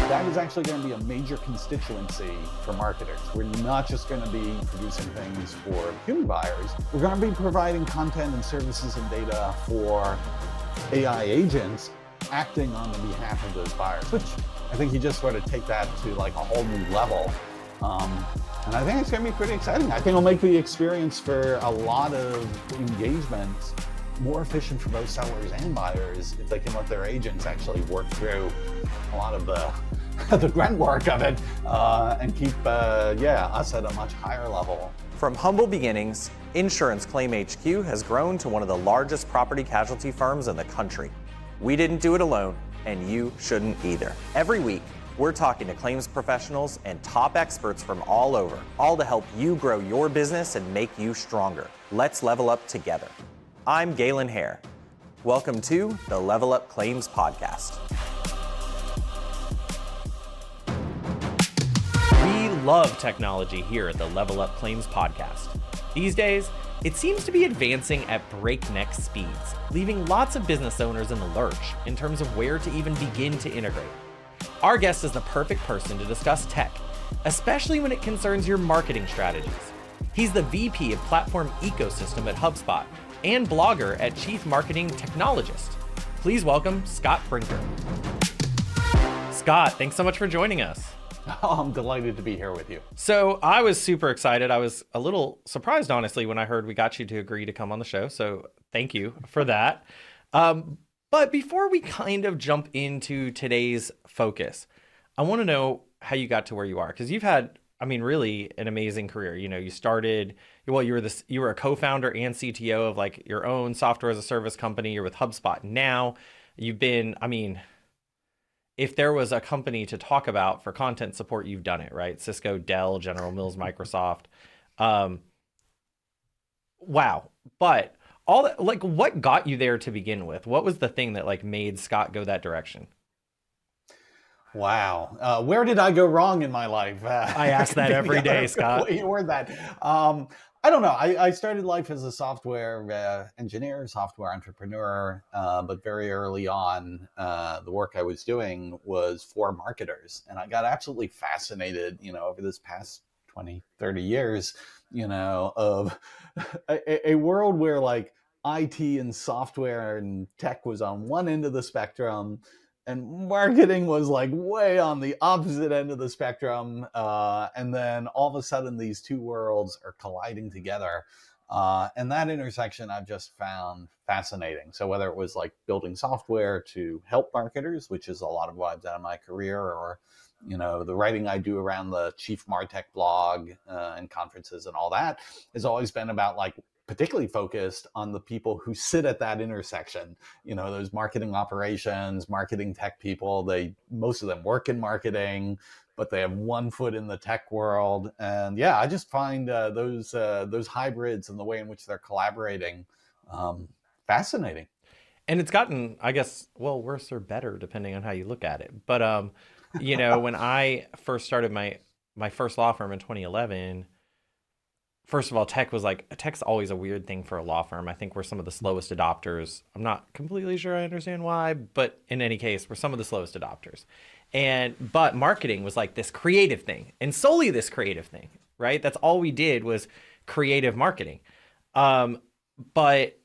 That is actually going to be a major constituency for marketers. We're not just going to be producing things for human buyers. We're going to be providing content and services and data for AI agents acting on the behalf of those buyers, which I think you just sort of take that to like a whole new level. And I think it's going to be pretty exciting. I think it'll make the experience for a lot of engagements more efficient for both sellers and buyers if they can let their agents actually work through a lot of the grunt work of it and keep us at a much higher level. From humble beginnings, Insurance Claim HQ has grown to one of the largest property casualty firms in the country. We didn't do it alone, and you shouldn't either. Every week, we're talking to claims professionals and top experts from all over, all to help you grow your business and make you stronger. Let's level up together. I'm Galen Hare. Welcome to the Level Up Claims Podcast. We love technology here at the Level Up Claims Podcast. These days, it seems to be advancing at breakneck speeds, leaving lots of business owners in the lurch in terms of where to even begin to integrate. Our guest is the perfect person to discuss tech, especially when it concerns your marketing strategies. He's the VP of Platform Ecosystem at Hubspot and blogger at Chief Marketing Techologist. Please welcome Scott Brinker. Scott, thanks so much for joining us. Oh, I'm delighted to be here with you. So I was super excited. I was a little surprised, honestly, when I heard we got you to agree to come on the show. So thank you for that. But before we kind of jump into today's focus, I want to know how you got to where you are, because you've had, really an amazing career. You know, you started, you were a co-founder and CTO of like your own software as a service company. You're with HubSpot now. You've been, if there was a company to talk about for content support, you've done it, right? Cisco, Dell, General Mills, Microsoft. Wow. But all that, like, what got you there to begin with? What was the thing that like made Scott go that direction? Wow. Where did I go wrong in my life? I ask that every day, Scott. You word that. I don't know. I started life as a software engineer, software entrepreneur, but very early on, the work I was doing was for marketers. And I got absolutely fascinated, over this past 20, 30 years, of a world where like IT and software and tech was on one end of the spectrum, and marketing was like way on the opposite end of the spectrum. And then all of a sudden these two worlds are colliding together. And that intersection I've just found fascinating. So whether it was like building software to help marketers, which is a lot of what I've done in my career, or, the writing I do around the Chief Marketing Tech blog and conferences and all that has always been about like particularly focused on the people who sit at that intersection, those marketing operations, marketing tech people. Most of them work in marketing, but they have one foot in the tech world. And yeah, I just find those hybrids and the way in which they're collaborating fascinating. And it's gotten, I guess, worse or better, depending on how you look at it. But, when I first started my first law firm in 2011, first of all, tech's always a weird thing for a law firm. I think we're some of the slowest adopters. I'm not completely sure I understand why, but in any case, we're some of the slowest adopters. But marketing was like this creative thing, and solely this creative thing, right? That's all we did was creative marketing. But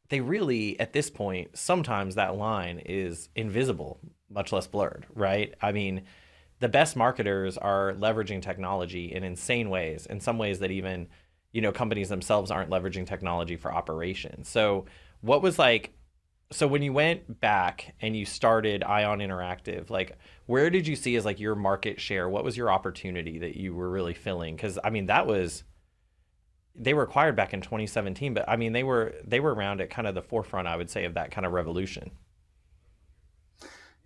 they really, at this point, sometimes that line is invisible, much less blurred, right? The best marketers are leveraging technology in insane ways, in some ways that even, companies themselves aren't leveraging technology for operations. So when you went back and you started Ion Interactive, like where did you see as like your market share? What was your opportunity that you were really filling? Because they were acquired back in 2017, but they were around at kind of the forefront, I would say, of that kind of revolution.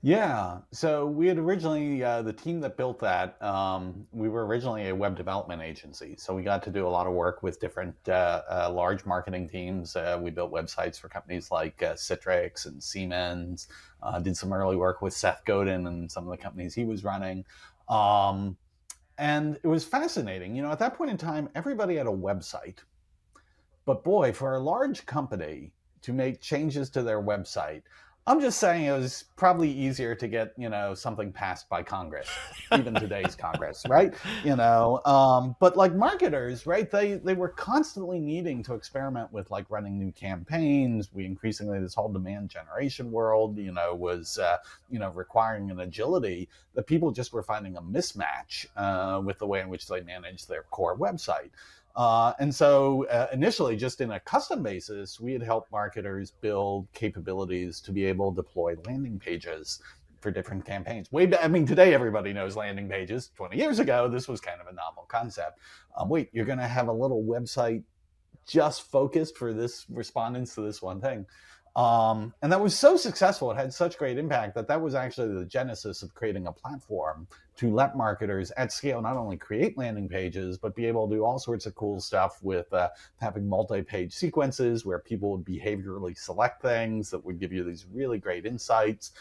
Yeah, so we had originally, the team that built that, we were originally a web development agency. So we got to do a lot of work with different large marketing teams. We built websites for companies like Citrix and Siemens, did some early work with Seth Godin and some of the companies he was running. And it was fascinating. At that point in time, everybody had a website. But boy, for a large company to make changes to their website, I'm just saying it was probably easier to get, something passed by Congress, even today's Congress, right? But like marketers, right? They were constantly needing to experiment with like running new campaigns. We increasingly, this whole demand generation world, was, requiring an agility that people just were finding a mismatch with the way in which they manage their core website. And so initially, just in a custom basis, we had helped marketers build capabilities to be able to deploy landing pages for different campaigns. Today everybody knows landing pages. 20 years ago, this was kind of a novel concept. Wait, you're going to have a little website just focused for this respondents to this one thing. And that was so successful. It had such great impact that was actually the genesis of creating a platform to let marketers at scale not only create landing pages, but be able to do all sorts of cool stuff with having multi-page sequences where people would behaviorally select things that would give you these really great insights,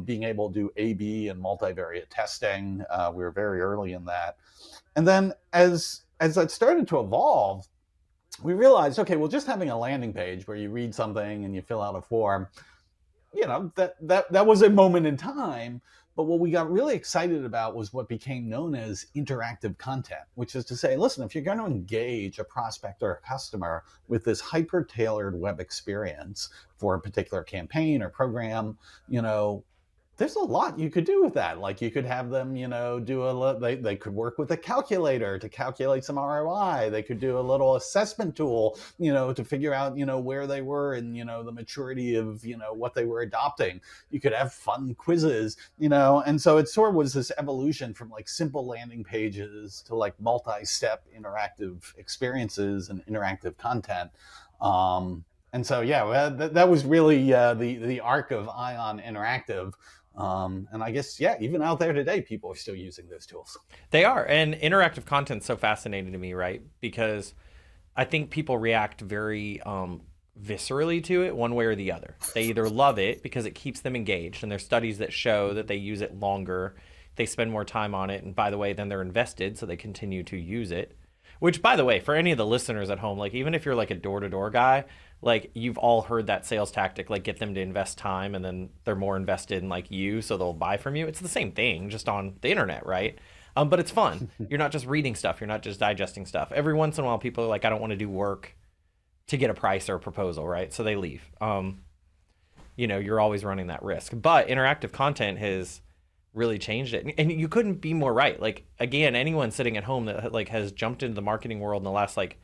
being able to do A/B and multivariate testing. We were very early in that. And then as that started to evolve, we realized, okay, well, just having a landing page where you read something and you fill out a form, that was a moment in time. But what we got really excited about was what became known as interactive content, which is to say, listen, if you're going to engage a prospect or a customer with this hyper-tailored web experience for a particular campaign or program, there's a lot you could do with that. Like you could have them, they could work with a calculator to calculate some ROI. They could do a little assessment tool, to figure out, where they were and, the maturity of, what they were adopting. You could have fun quizzes, and so it sort of was this evolution from like simple landing pages to like multi-step interactive experiences and interactive content. And so, yeah, that was really the arc of Ion Interactive. And I guess, even out there today, people are still using those tools. They are. And interactive content's so fascinating to me, right? Because I think people react very viscerally to it one way or the other. They either love it because it keeps them engaged, and there's studies that show that they use it longer, they spend more time on it, and by the way, then they're invested, so they continue to use it. Which, by the way, for any of the listeners at home, like even if you're like a door-to-door guy, like you've all heard that sales tactic, like get them to invest time and then they're more invested in like you, so they'll buy from you. It's the same thing, just on the internet, right? But it's fun. You're not just reading stuff. You're not just digesting stuff. Every once in a while, people are like, I don't want to do work to get a price or a proposal, right? So they leave. You're always running that risk. But interactive content has really changed it. And you couldn't be more right. Like, again, anyone sitting at home that like has jumped into the marketing world in the last like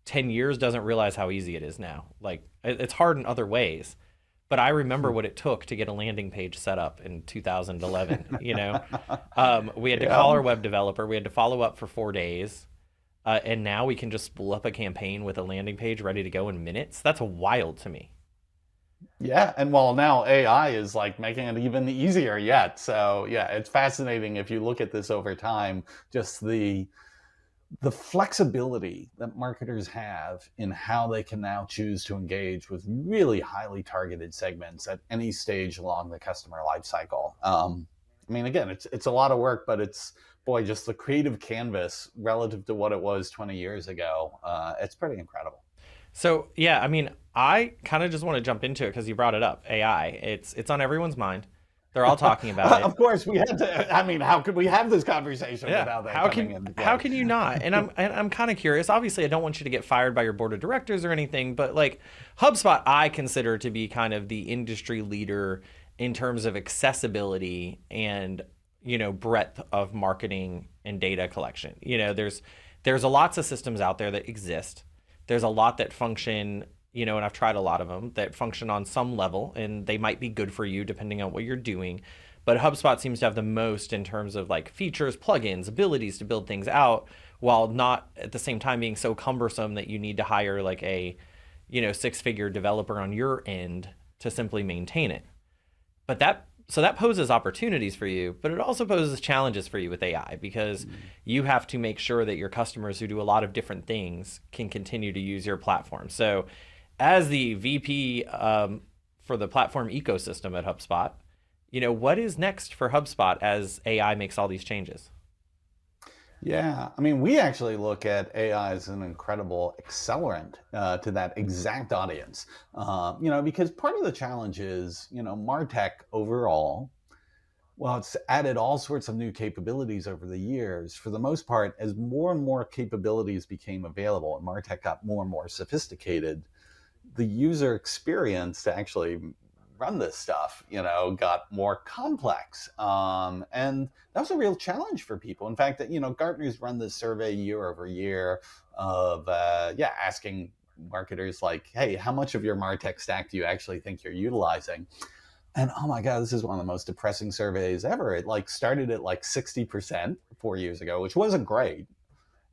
10 years doesn't realize how easy it is now. Like it's hard in other ways, but I remember what it took to get a landing page set up in 2011. We had to call our web developer. We had to follow up for 4 days. And now we can just spool up a campaign with a landing page ready to go in minutes. That's wild to me. Yeah, and well, now AI is like making it even easier yet. So yeah, it's fascinating if you look at this over time, just the flexibility that marketers have in how they can now choose to engage with really highly targeted segments at any stage along the customer life cycle. Again, it's a lot of work, but it's, boy, just the creative canvas relative to what it was 20 years ago. It's pretty incredible. So yeah, I kind of just want to jump into it because you brought it up. AI, it's on everyone's mind. They're all talking about it. Of course, we had to. How could we have this conversation without that coming in? How can you not? And I'm kind of curious. Obviously, I don't want you to get fired by your board of directors or anything, but like HubSpot, I consider to be kind of the industry leader in terms of accessibility and breadth of marketing and data collection. There's lots of systems out there that exist. There's a lot that function, and I've tried a lot of them that function on some level, and they might be good for you depending on what you're doing. But HubSpot seems to have the most in terms of like features, plugins, abilities to build things out, while not at the same time being so cumbersome that you need to hire like a, 6-figure developer on your end to simply maintain it. But that poses opportunities for you, but it also poses challenges for you with AI because you have to make sure that your customers who do a lot of different things can continue to use your platform. So as the VP for the platform ecosystem at HubSpot, what is next for HubSpot as AI makes all these changes? Yeah, I mean, we actually look at AI as an incredible accelerant to that exact audience. Because part of the challenge is, Martech overall, well, it's added all sorts of new capabilities over the years. For the most part, as more and more capabilities became available and Martech got more and more sophisticated, the user experience to actually run this stuff, got more complex. And that was a real challenge for people. In fact, Gartner's run this survey year over year of, asking marketers like, hey, how much of your MarTech stack do you actually think you're utilizing? And oh my God, this is one of the most depressing surveys ever. It started at 60% 4 years ago, which wasn't great.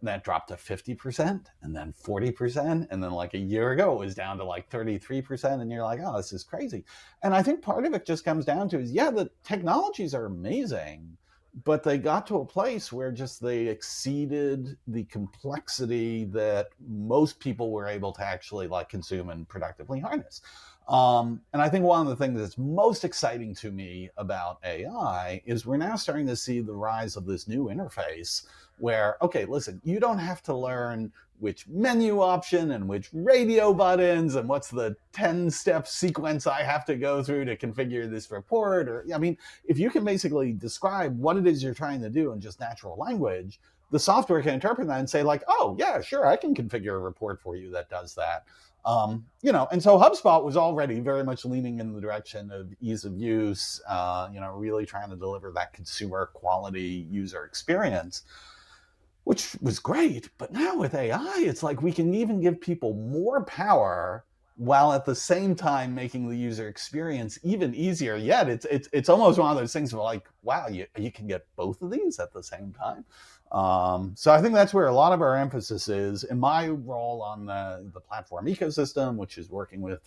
And that dropped to 50% and then 40%. And then a year ago, it was down to 33%. And you're like, oh, this is crazy. And I think part of it just comes down to is, the technologies are amazing, but they got to a place where just they exceeded the complexity that most people were able to actually consume and productively harness. And I think one of the things that's most exciting to me about AI is we're now starting to see the rise of this new interface where, okay, listen, you don't have to learn which menu option and which radio buttons and what's the 10-step sequence I have to go through to configure this report. Or, I mean, if you can basically describe what it is you're trying to do in just natural language, the software can interpret that and say oh, yeah, sure, I can configure a report for you that does that. And so HubSpot was already very much leaning in the direction of ease of use, really trying to deliver that consumer quality user experience, which was great. But now with AI, it's we can even give people more power while at the same time making the user experience even easier. Yet it's almost one of those things where wow, you can get both of these at the same time. So I think that's where a lot of our emphasis is. In my role on the platform ecosystem, which is working with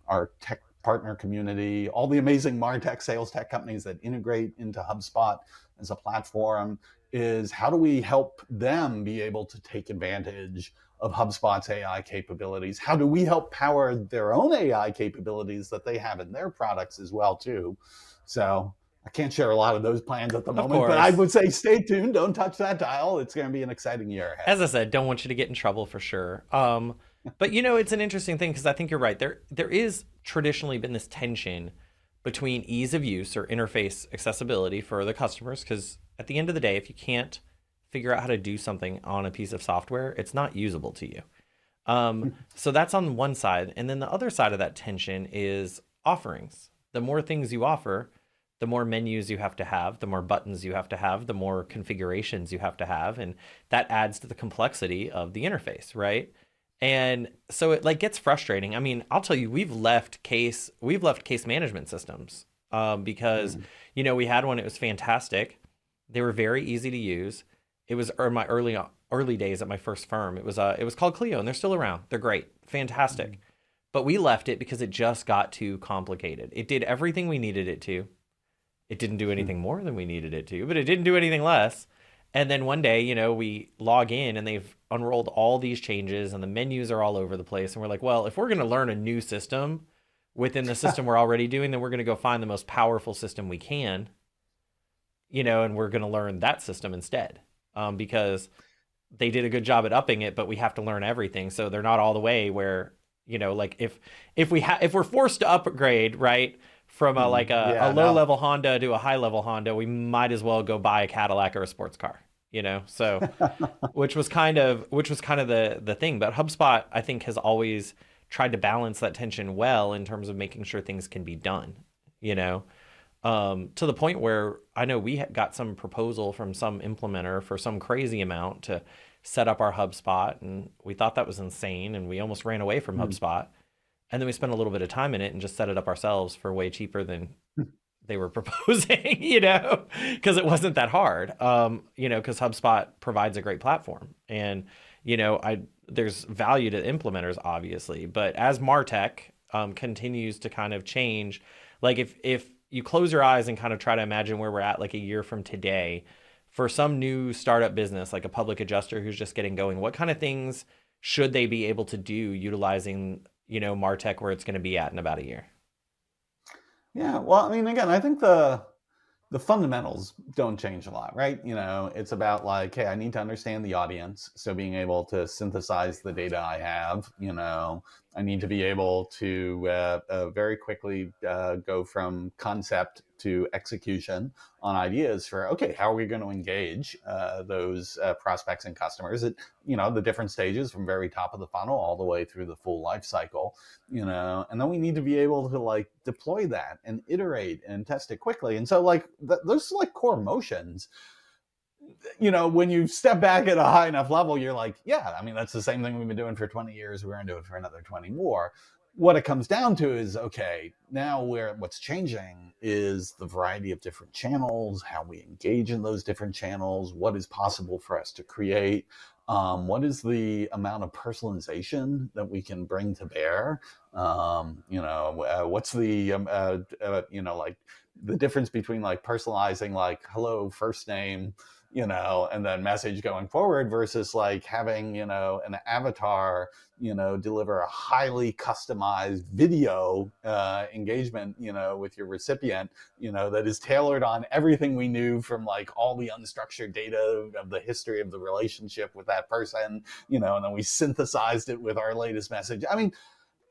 our tech partner community, all the amazing MarTech sales tech companies that integrate into HubSpot as a platform, is how do we help them be able to take advantage of HubSpot's AI capabilities? How do we help power their own AI capabilities that they have in their products as well too? So I can't share a lot of those plans at the moment, but I would say stay tuned. Don't touch that dial. It's going to be an exciting year ahead. As I said, don't want you to get in trouble for sure. But it's an interesting thing because I think you're right. There is traditionally been this tension between ease of use or interface accessibility for the customers, because at the end of the day, if you can't figure out how to do something on a piece of software, it's not usable to you. So that's on one side. And then the other side of that tension is offerings. The more things you offer, the more menus you have to have, the more buttons you have to have, the more configurations you have to have. And that adds to the complexity of the interface, right? And so it gets frustrating. I mean, I'll tell you, we've left case management systems because, we had one, it was fantastic. They were very easy to use. It was my early days at my first firm. It was called Clio, and they're still around. They're great, fantastic. But we left it because it just got too complicated. It did everything we needed it to. It didn't do anything more than we needed it to, but it didn't do anything less. And then one day, we log in and they've unrolled all these changes and the menus are all over the place. And we're like, well, if we're going to learn a new system within the system we're already doing, then we're going to go find the most powerful system we can, and we're going to learn that system instead, because they did a good job at upping it, but we have to learn everything. So they're not all the way where, if we're forced to upgrade, right, from a low level Honda to a high level Honda, we might as well go buy a Cadillac or a sports car, so which was kind of the thing. But HubSpot, I think, has always tried to balance that tension well in terms of making sure things can be done, to the point where I know we got some proposal from some implementer for some crazy amount to set up our HubSpot, and we thought that was insane, and we almost ran away from HubSpot. And then we spent a little bit of time in it and just set it up ourselves for way cheaper than they were proposing, because it wasn't that hard, because HubSpot provides a great platform. And, there's value to implementers, obviously. But as MarTech continues to kind of change, if you close your eyes and kind of try to imagine where we're at a year from today, for some new startup business, like a public adjuster who's just getting going, what kind of things should they be able to do utilizing MarTech where it's going to be at in about a year? Yeah, well, I mean, again, I think the the fundamentals don't change a lot, right? It's about like, hey, I need to understand the audience. So being able to synthesize the data I have, I need to be able to very quickly go from concept to execution on ideas for, okay, how are we going to engage those prospects and customers at, the different stages from very top of the funnel all the way through the full life cycle, and then we need to be able to like deploy that and iterate and test it quickly. And so like those like core motions, when you step back at a high enough level, you're like, yeah, I mean, that's the same thing we've been doing for 20 years. We're going to do it for another 20 more. What it comes down to is, okay, now what's changing is the variety of different channels, how we engage in those different channels, what is possible for us to create, what is the amount of personalization that we can bring to bear, what's the, like the difference between like personalizing like hello, first name, and then message going forward versus like having, an avatar, deliver a highly customized video engagement, with your recipient, that is tailored on everything we knew from like all the unstructured data of the history of the relationship with that person, and then we synthesized it with our latest message. I mean,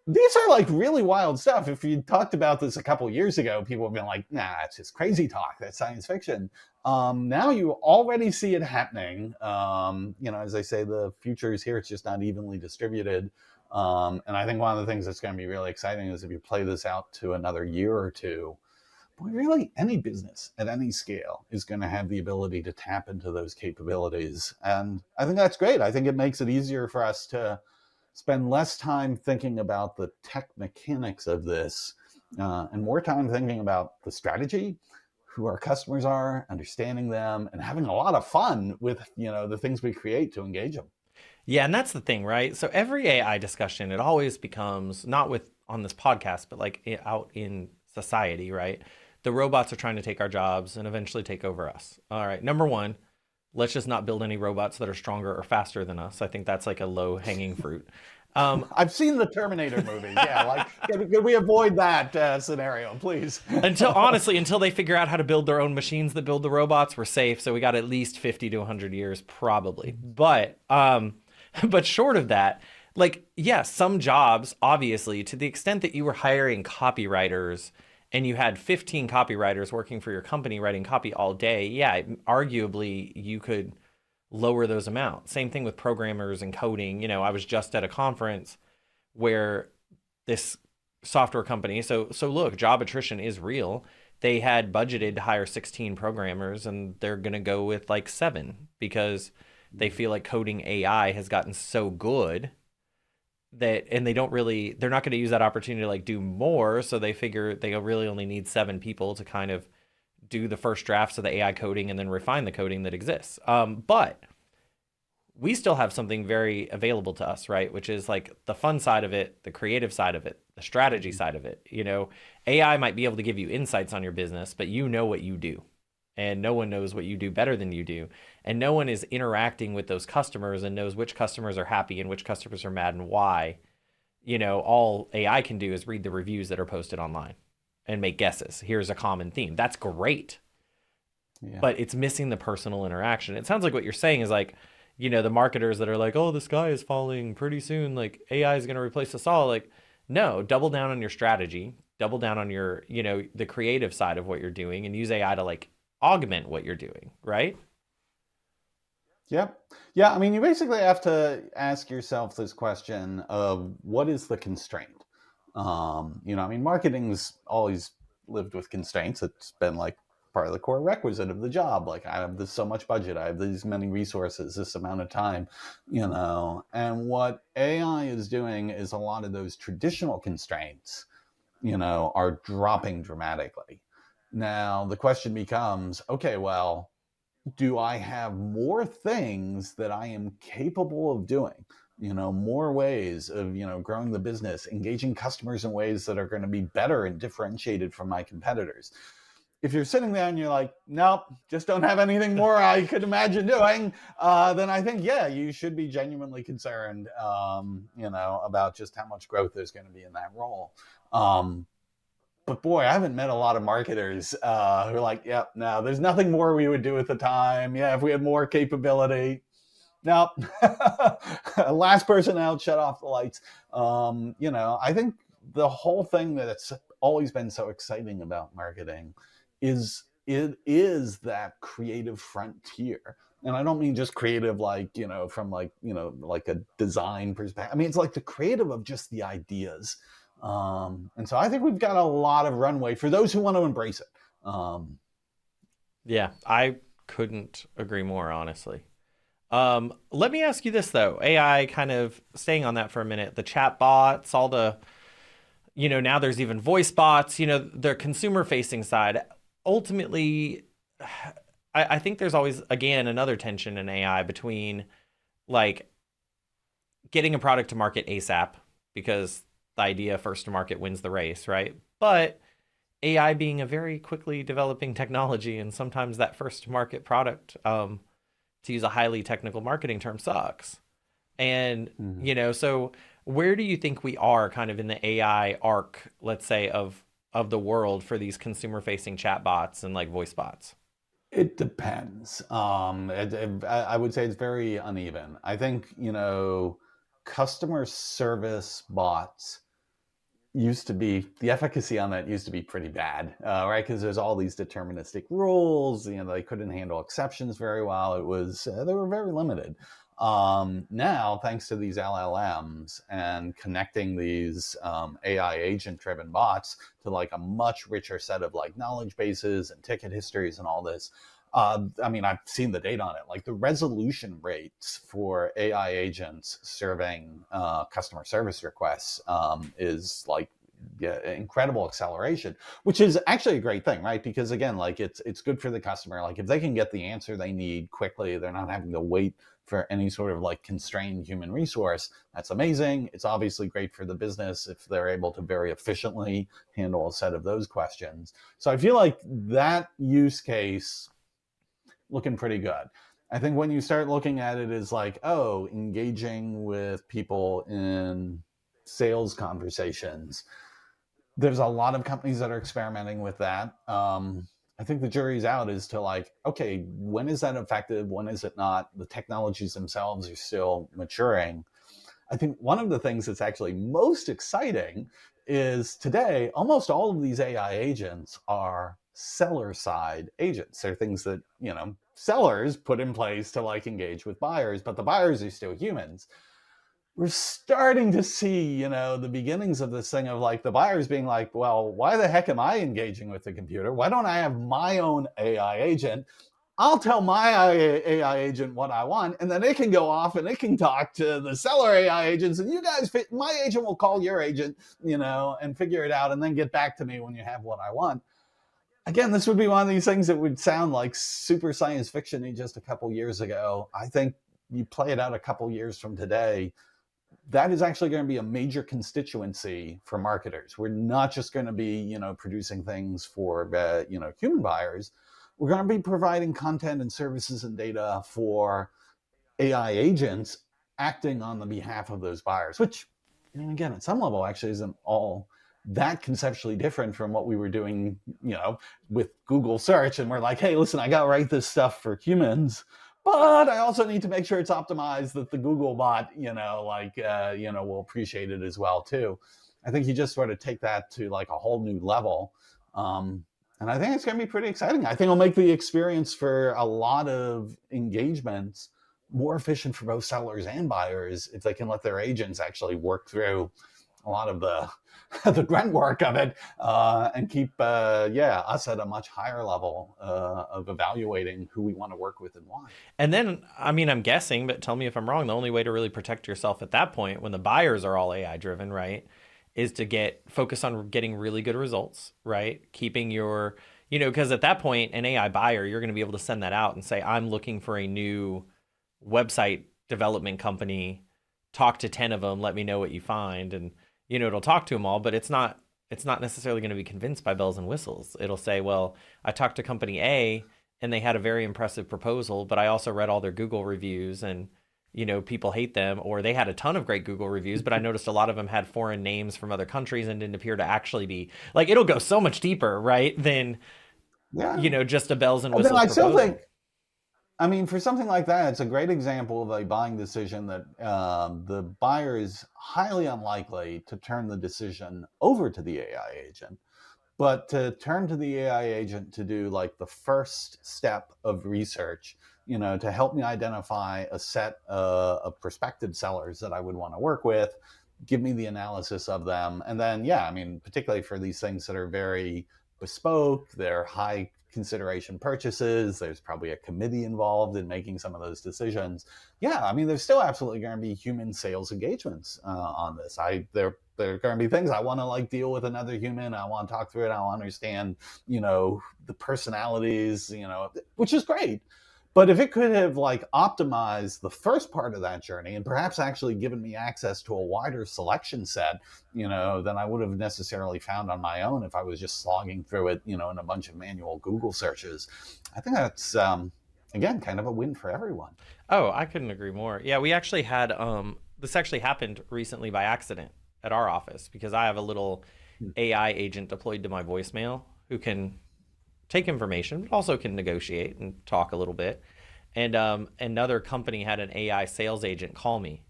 these are like really wild stuff. If you talked about this a couple years ago, people have been like, nah, it's just crazy talk. That's science fiction. Now you already see it happening. As I say, the future is here. It's just not evenly distributed. And I think one of the things that's going to be really exciting is if you play this out to another year or two, boy, really any business at any scale is going to have the ability to tap into those capabilities. And I think that's great. I think it makes it easier for us to spend less time thinking about the tech mechanics of this and more time thinking about the strategy, who our customers are, understanding them, and having a lot of fun with, the things we create to engage them. Yeah, and that's the thing, right? So every AI discussion, it always becomes, not with on this podcast, but like out in society, right? The robots are trying to take our jobs and eventually take over us. All right, number one, let's just not build any robots that are stronger or faster than us. I think that's like a low-hanging fruit. I've seen the Terminator movies. Yeah, like, can we avoid that scenario, please? Until they figure out how to build their own machines that build the robots, we're safe. So we got at least 50 to 100 years, probably. But short of that, like, yeah, some jobs, obviously, to the extent that you were hiring copywriters and you had 15 copywriters working for your company writing copy all day, yeah, arguably you could lower those amounts. Same thing with programmers and coding. I was just at a conference where this software company, so look, job attrition is real. They had budgeted to hire 16 programmers and they're going to go with like 7 because they feel like coding AI has gotten so good that, and they're not going to use that opportunity to like do more. So they figure they really only need 7 people to kind of do the first drafts of the AI coding and then refine the coding that exists. But we still have something very available to us, right? Which is like the fun side of it, the creative side of it, the strategy side of it. AI might be able to give you insights on your business, but you know what you do. And no one knows what you do better than you do. And no one is interacting with those customers and knows which customers are happy and which customers are mad and why. All AI can do is read the reviews that are posted online and make guesses. Here's a common theme. That's great. Yeah. But it's missing the personal interaction. It sounds like what you're saying is like, the marketers that are like, oh, the sky is falling pretty soon. Like AI is going to replace us all. Like, no, double down on your strategy, double down on your, the creative side of what you're doing and use AI to like augment what you're doing. Right. Yep. Yeah. I mean, you basically have to ask yourself this question of what is the constraint? Marketing's always lived with constraints. It's been like part of the core requisite of the job. Like, I have so much budget, I have these many resources, this amount of time, and what AI is doing is a lot of those traditional constraints, are dropping dramatically. Now, the question becomes, okay, well, do I have more things that I am capable of doing? More ways of, growing the business, engaging customers in ways that are going to be better and differentiated from my competitors. If you're sitting there and you're like, nope, just don't have anything more I could imagine doing, then I think, yeah, you should be genuinely concerned, about just how much growth there's going to be in that role. But boy, I haven't met a lot of marketers who are like, yep, no, there's nothing more we would do at the time. Yeah, if we had more capability. No, last person out, shut off the lights. I think the whole thing that's always been so exciting about marketing is it is that creative frontier. And I don't mean just creative like, from like a design perspective. I mean, it's like the creative of just the ideas. And so I think we've got a lot of runway for those who want to embrace it. Yeah, I couldn't agree more, honestly. Let me ask you this though. AI, kind of staying on that for a minute, the chat bots, all the, now there's even voice bots, the consumer facing side. Ultimately, I think there's always, again, another tension in AI between like getting a product to market ASAP, because the idea first to market wins the race, right? But AI being a very quickly developing technology, and sometimes that first to market product, to use a highly technical marketing term, sucks. And, so where do you think we are kind of in the AI arc, let's say, of the world for these consumer facing chatbots and like voice bots? It depends. I would say it's very uneven. I think, customer service bots used to be, the efficacy on that used to be pretty bad, right? Because there's all these deterministic rules, they couldn't handle exceptions very well. It was, they were very limited. Now, thanks to these LLMs and connecting these AI agent-driven bots to like a much richer set of like knowledge bases and ticket histories and all this, I've seen the data on it. Like the resolution rates for AI agents serving customer service requests is like incredible acceleration, which is actually a great thing, right? Because again, like it's good for the customer. Like if they can get the answer they need quickly, they're not having to wait for any sort of like constrained human resource. That's amazing. It's obviously great for the business if they're able to very efficiently handle a set of those questions. So I feel like that use case looking pretty good. I think when you start looking at it as like, oh, engaging with people in sales conversations, there's a lot of companies that are experimenting with that. I think the jury's out as to like, okay, when is that effective? When is it not? The technologies themselves are still maturing. I think one of the things that's actually most exciting is today, almost all of these AI agents are seller side agents. They're things that, sellers put in place to like engage with buyers, but the buyers are still humans. We're starting to see, the beginnings of this thing of like the buyers being like, well, why the heck am I engaging with the computer? Why don't I have my own AI agent? I'll tell my AI agent what I want, and then it can go off and it can talk to the seller AI agents, and you guys, my agent will call your agent, and figure it out and then get back to me when you have what I want. Again, this would be one of these things that would sound like super science fiction-y just a couple years ago. I think you play it out a couple years from today, that is actually going to be a major constituency for marketers. We're not just going to be, producing things for, human buyers. We're going to be providing content and services and data for AI agents acting on the behalf of those buyers, which, again, at some level actually isn't all that conceptually different from what we were doing, with Google search. And we're like, hey, listen, I got to write this stuff for humans, but I also need to make sure it's optimized that the Google bot, will appreciate it as well too. I think you just sort of take that to like a whole new level. And I think it's going to be pretty exciting. I think it'll make the experience for a lot of engagements more efficient for both sellers and buyers if they can let their agents actually work through a lot of the grunt work of it, and keep us at a much higher level of evaluating who we want to work with and why. And then, I'm guessing, but tell me if I'm wrong, the only way to really protect yourself at that point, when the buyers are all AI driven, right, is to focus on getting really good results, right? Keeping your, because at that point, an AI buyer, you're going to be able to send that out and say, I'm looking for a new website development company, talk to 10 of them, let me know what you find. And it'll talk to them all, but it's not necessarily going to be convinced by bells and whistles. It'll say, well, I talked to company A and they had a very impressive proposal, but I also read all their Google reviews and, people hate them, or they had a ton of great Google reviews, but I noticed a lot of them had foreign names from other countries and didn't appear to actually be like, it'll go so much deeper, right? Than, just a bells and And then whistles I still proposal. think, I mean, for something like that, it's a great example of a buying decision that the buyer is highly unlikely to turn the decision over to the AI agent, but to turn to the AI agent to do like the first step of research, to help me identify a set of prospective sellers that I would want to work with, give me the analysis of them. And then, I mean, particularly for these things that are very bespoke, they're high consideration purchases, there's probably a committee involved in making some of those decisions. I mean, there's still absolutely going to be human sales engagements on this. There are going to be things I want to like deal with another human. I want to talk through it. I want to understand, the personalities, which is great. But if it could have like optimized the first part of that journey and perhaps actually given me access to a wider selection set, than I would have necessarily found on my own if I was just slogging through it, in a bunch of manual Google searches, I think that's, again, kind of a win for everyone. Oh, I couldn't agree more. Yeah, we actually had, this actually happened recently by accident at our office, because I have a little AI agent deployed to my voicemail who can take information, but also can negotiate and talk a little bit. And another company had an AI sales agent call me.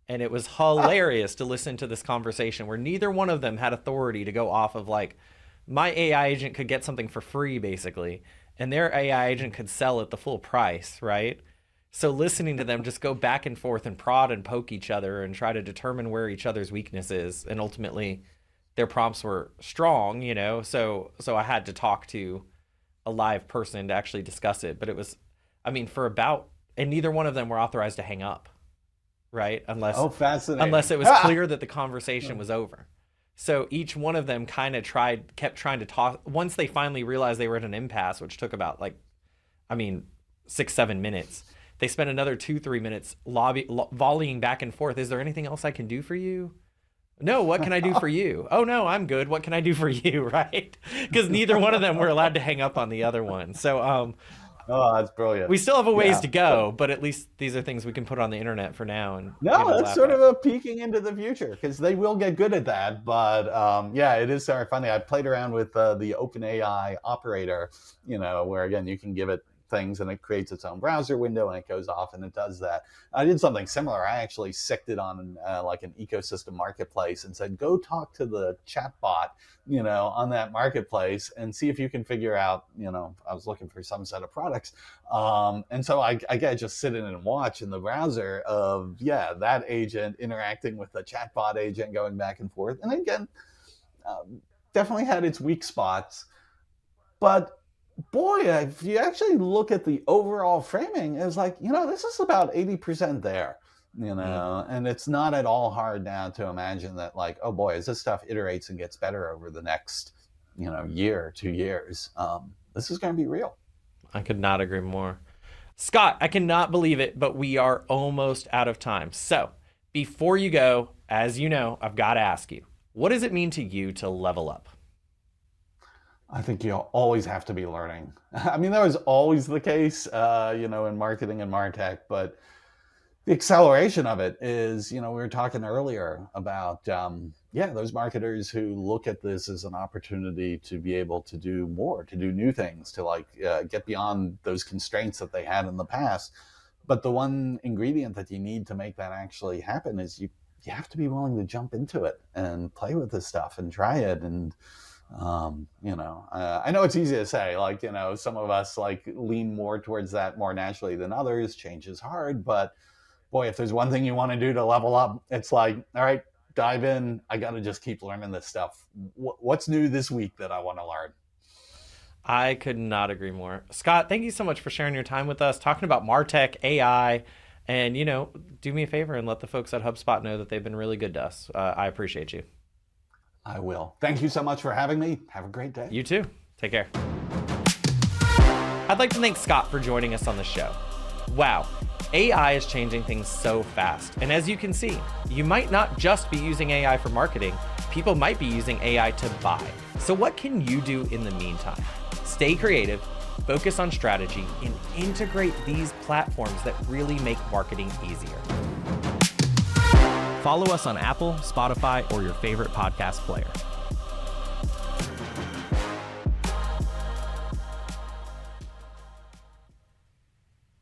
And it was hilarious to listen to this conversation where neither one of them had authority to go off of like, my AI agent could get something for free, basically, and their AI agent could sell at the full price, right? So listening to them just go back and forth and prod and poke each other and try to determine where each other's weakness is. And ultimately, their prompts were strong, so I had to talk to a live person to actually discuss it. But it was, I mean, and neither one of them were authorized to hang up, right? Unless it was clear that the conversation was over. So each one of them kind of kept trying to talk. Once they finally realized they were at an impasse, which took about 6-7 minutes, they spent another 2-3 minutes volleying back and forth. Is there anything else I can do for you? No, what can I do for you? Oh, no, I'm good. What can I do for you, right? Because neither one of them were allowed to hang up on the other one. So oh, that's brilliant. We still have a ways to go, but at least these are things we can put on the internet for now. And that's sort of a peeking into the future, because they will get good at that. But it is sort of funny. I played around with the OpenAI operator, where, again, you can give it things and it creates its own browser window and it goes off and it does that. I did something similar. I actually sicked it on like an ecosystem marketplace and said, go talk to the chatbot, on that marketplace and see if you can figure out, I was looking for some set of products. And so I just sit in and watch in the browser of, that agent interacting with the chatbot agent, going back and forth. And again, definitely had its weak spots, but boy, if you actually look at the overall framing, it's like, this is about 80% there, and it's not at all hard now to imagine that, like, oh boy, as this stuff iterates and gets better over the next, year, 2 years, this is going to be real. I could not agree more. Scott, I cannot believe it, but we are almost out of time. So before you go, as you know, I've got to ask you, what does it mean to you to level up? I think you'll always have to be learning. I mean, that was always the case, in marketing and MarTech, but the acceleration of it is, we were talking earlier about, those marketers who look at this as an opportunity to be able to do more, to do new things, to get beyond those constraints that they had in the past. But the one ingredient that you need to make that actually happen is you have to be willing to jump into it and play with this stuff and try it. And I know it's easy to say, some of us lean more towards that more naturally than others. Change is hard, but boy, if there's one thing you want to do to level up, it's like, all right, dive in. I got to just keep learning this stuff. What's new this week that I want to learn? I could not agree more. Scott, thank you so much for sharing your time with us, talking about MarTech, AI, and, do me a favor and let the folks at HubSpot know that they've been really good to us. I appreciate you. I will. Thank you so much for having me. Have a great day. You too. Take care. I'd like to thank Scott for joining us on the show. Wow, AI is changing things so fast. And as you can see, you might not just be using AI for marketing. People might be using AI to buy. So what can you do in the meantime? Stay creative, focus on strategy, and integrate these platforms that really make marketing easier. Follow us on Apple, Spotify, or your favorite podcast player.